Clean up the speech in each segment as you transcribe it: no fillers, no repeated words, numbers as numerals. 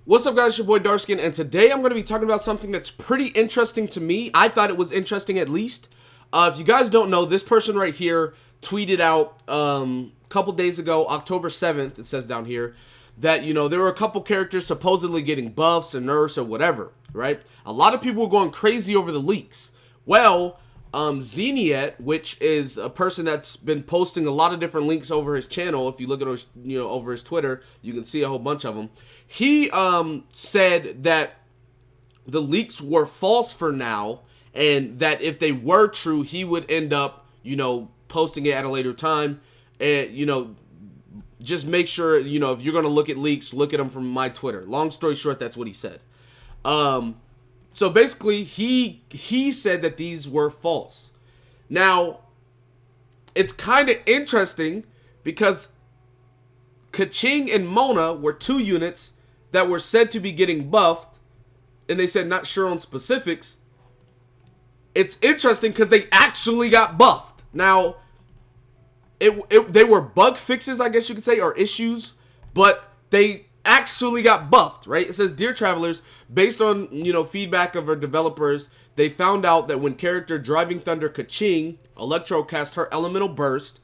What's up, guys? It's your boy Darskin, and today I'm going to be talking about something that's pretty interesting to me. I thought it was interesting, at least. If you guys don't know, this person right here tweeted out a couple days ago, October 7th, it says down here, that, there were a couple characters supposedly getting buffs and nerfs or whatever, right? A lot of people were going crazy over the leaks. Well, Xeniet, which is a person that's been posting a lot of different links over his channel. If you look at his, over his Twitter, you can see a whole bunch of them. He said that the leaks were false for now, and that if they were true, he would end up, posting it at a later time. And, just make sure, if you're going to look at leaks, look at them from my Twitter. Long story short, that's what he said. So basically, he said that these were false. Now, it's kind of interesting because Keqing and Mona were two units that were said to be getting buffed, and they said not sure on specifics. It's interesting because they actually got buffed. Now, they were bug fixes, I guess you could say, or issues, but they actually got buffed, right? It says, "Dear travelers, based on, feedback of our developers, they found out that when character Driving Thunder Keqing Electro cast her elemental burst,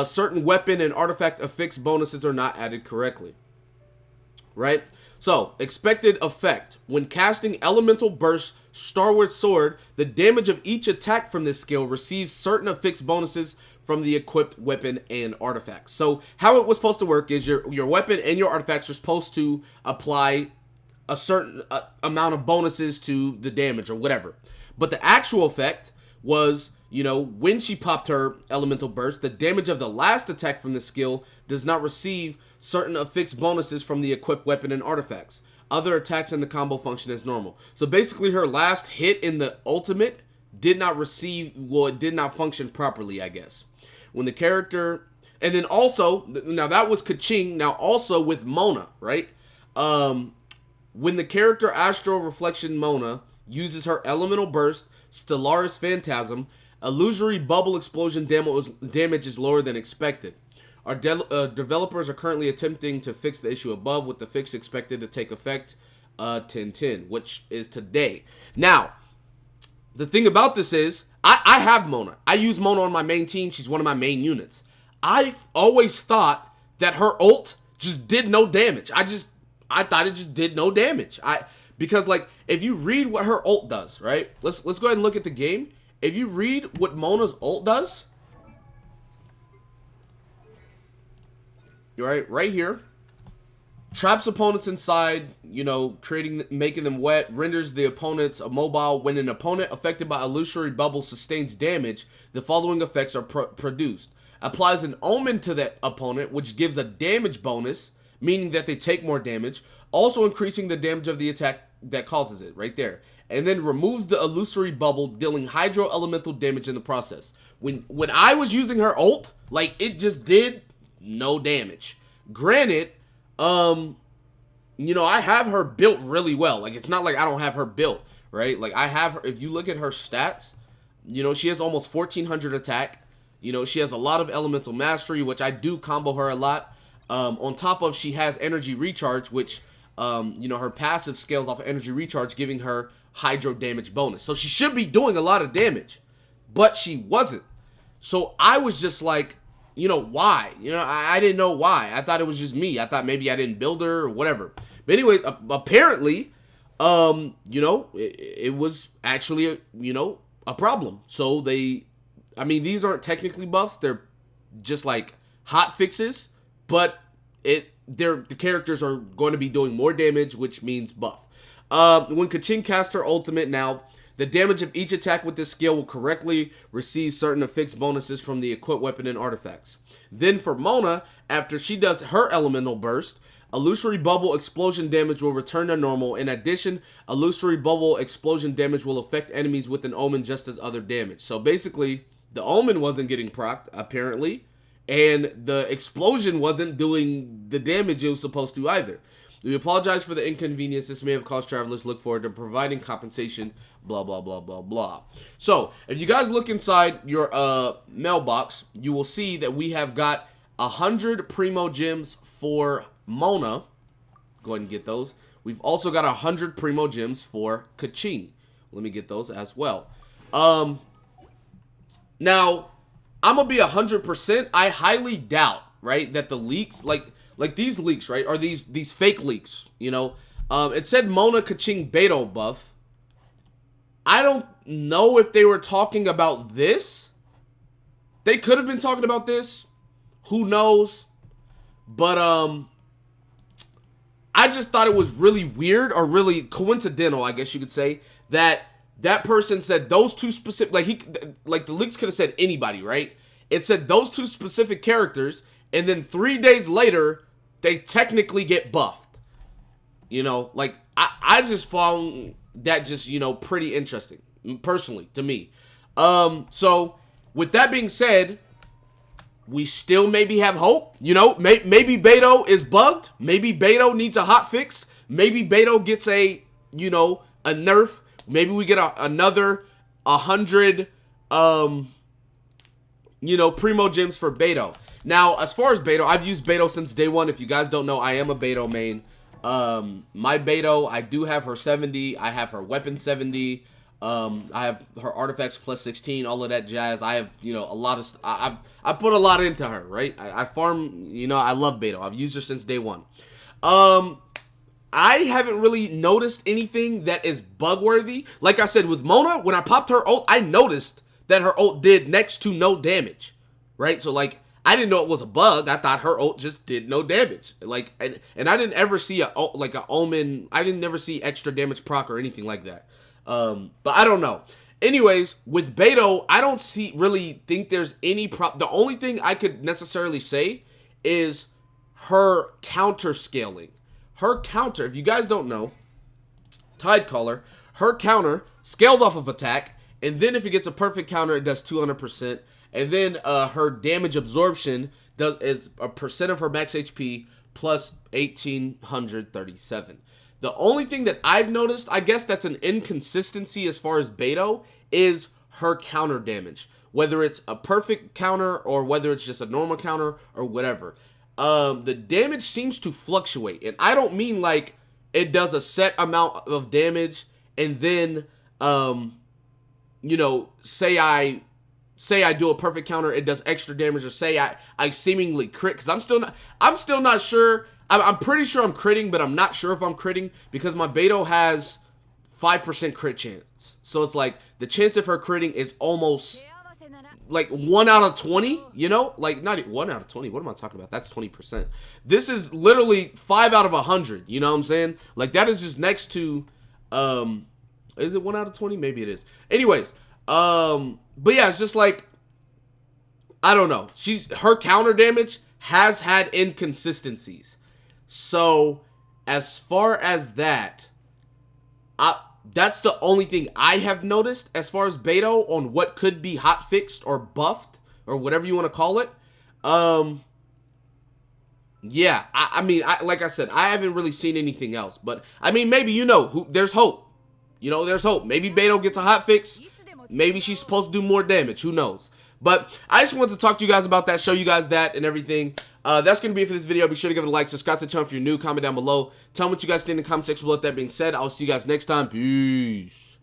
certain weapon and artifact affix bonuses are not added correctly." Right? So, expected effect. When casting Elemental Burst Starward Sword, the damage of each attack from this skill receives certain affixed bonuses from the equipped weapon and artifacts. So, how it was supposed to work is your weapon and your artifacts are supposed to apply a certain amount of bonuses to the damage or whatever. But the actual effect was, when she popped her Elemental Burst, the damage of the last attack from the skill does not receive certain affixed bonuses from the equipped weapon and artifacts. Other attacks in the combo function as normal. So basically her last hit in the ultimate did not it did not function properly, I guess. When the character, and then also, now that was Keqing, now also with Mona, right? When the character Astral Reflection Mona uses her Elemental Burst, Stellaris Phantasm, illusory bubble explosion damage is lower than expected. Our developers are currently attempting to fix the issue above, with the fix expected to take effect 10/10, which is today. Now, the thing about this is, I have Mona. I use Mona on my main team. She's one of my main units. I've always thought that her ult just did no damage. I thought it just did no damage. Because like, if you read what her ult does, right? Let's go ahead and look at the game. If you read what Mona's ult does, right here, traps opponents inside, making them wet, renders the opponents immobile. When an opponent affected by illusory bubble sustains damage, the following effects are produced. Applies an omen to that opponent, which gives a damage bonus, meaning that they take more damage, also increasing the damage of the attack that causes it, right there. And then removes the illusory bubble, dealing hydro elemental damage in the process. When I was using her ult, like, it just did no damage. Granted, I have her built really well. Like, it's not like I don't have her built, right? Like, I have her, if you look at her stats, she has almost 1400 attack. She has a lot of elemental mastery, which I do combo her a lot. On top of, she has energy recharge, which, her passive scales off of energy recharge, giving her hydro damage bonus. So she should be doing a lot of damage, but she wasn't. So I was just like, why? I didn't know why. I thought it was just me. I thought maybe I didn't build her or whatever. But anyway, apparently, it was actually, a problem. So these aren't technically buffs. They're just like hot fixes, but the characters are going to be doing more damage, which means buff. When Keqing casts her ultimate now, the damage of each attack with this skill will correctly receive certain affixed bonuses from the equipped weapon and artifacts. Then for Mona, after she does her elemental burst, illusory bubble explosion damage will return to normal. In addition, illusory bubble explosion damage will affect enemies with an omen just as other damage. So basically, the omen wasn't getting procced, apparently, and the explosion wasn't doing the damage it was supposed to either. We apologize for the inconvenience this may have caused travelers. Look forward to providing compensation, blah, blah, blah, blah, blah. So, if you guys look inside your mailbox, you will see that we have got 100 Primo Gems for Mona, Go ahead and get those. We've also got 100 Primo Gems for Keqing. Let me get those as well. Now, I'm going to be 100%. I highly doubt, right, that the leaks, like these leaks, right, are these fake leaks, you know. It said Mona Keqing Beidou buff. I don't know if they were talking about this. They could have been talking about this. Who knows? But, I just thought it was really weird, or really coincidental, I guess you could say, that person said those two specific, like the leaks could have said anybody, right? It said those two specific characters, and then 3 days later, they technically get buffed. You know, like, I just found that just, you know, pretty interesting, personally, to me. So, with that being said, we still maybe have hope, you know. Maybe Beidou is bugged. Maybe Beidou needs a hot fix. Maybe Beidou gets a, you know, a nerf. Maybe we get another 100, you know, Primo Gems for Beidou. Now, as far as Beidou, I've used Beidou since day one. If you guys don't know, I am a Beidou main. My Beidou, I do have her 70. I have her weapon 70. I have her artifacts plus 16, all of that jazz. I have, you know, a lot of, I put a lot into her, right? I farm, you know, I love Beidou. I've used her since day one. I haven't really noticed anything that is bug-worthy. Like I said, with Mona, when I popped her ult, I noticed that her ult did next to no damage, right? So, like, I didn't know it was a bug. I thought her ult just did no damage. Like, and I didn't ever see a Omen. I didn't never see extra damage proc or anything like that. But I don't know. Anyways, with Beidou, I don't really think there's any the only thing I could necessarily say is her counter scaling. Her counter, if you guys don't know, Tidecaller, her counter scales off of attack, and then if it gets a perfect counter, it does 200%, and then her damage absorption is a percent of her max HP plus 1837. The only thing that I've noticed, I guess that's an inconsistency as far as Beidou, is her counter damage. Whether it's a perfect counter or whether it's just a normal counter or whatever. The damage seems to fluctuate. And I don't mean like it does a set amount of damage and then, you know, say I do a perfect counter, it does extra damage, or say I seemingly crit, because I'm still not sure. I'm pretty sure I'm critting, but I'm not sure if I'm critting because my Beidou has 5% crit chance. So it's like the chance of her critting is almost like 1 out of 20, you know? Like not 1 out of 20. What am I talking about? That's 20%. This is literally 5 out of 100, you know what I'm saying? Like that is just next to is it 1 out of 20? Maybe it is. Anyways, but yeah, it's just like I don't know. Her counter damage has had inconsistencies. So, as far as that, that's the only thing I have noticed as far as Beidou on what could be hot fixed or buffed or whatever you want to call it. Yeah, I mean, like I said, I haven't really seen anything else. But, I mean, maybe, you know, there's hope. You know, there's hope. Maybe Beidou gets a hot fix. Maybe she's supposed to do more damage. Who knows? But I just wanted to talk to you guys about that, show you guys that and everything. That's going to be it for this video. Be sure to give it a like, subscribe to the channel if you're new, comment down below. Tell me what you guys think in the comment section below. With that being said, I'll see you guys next time. Peace.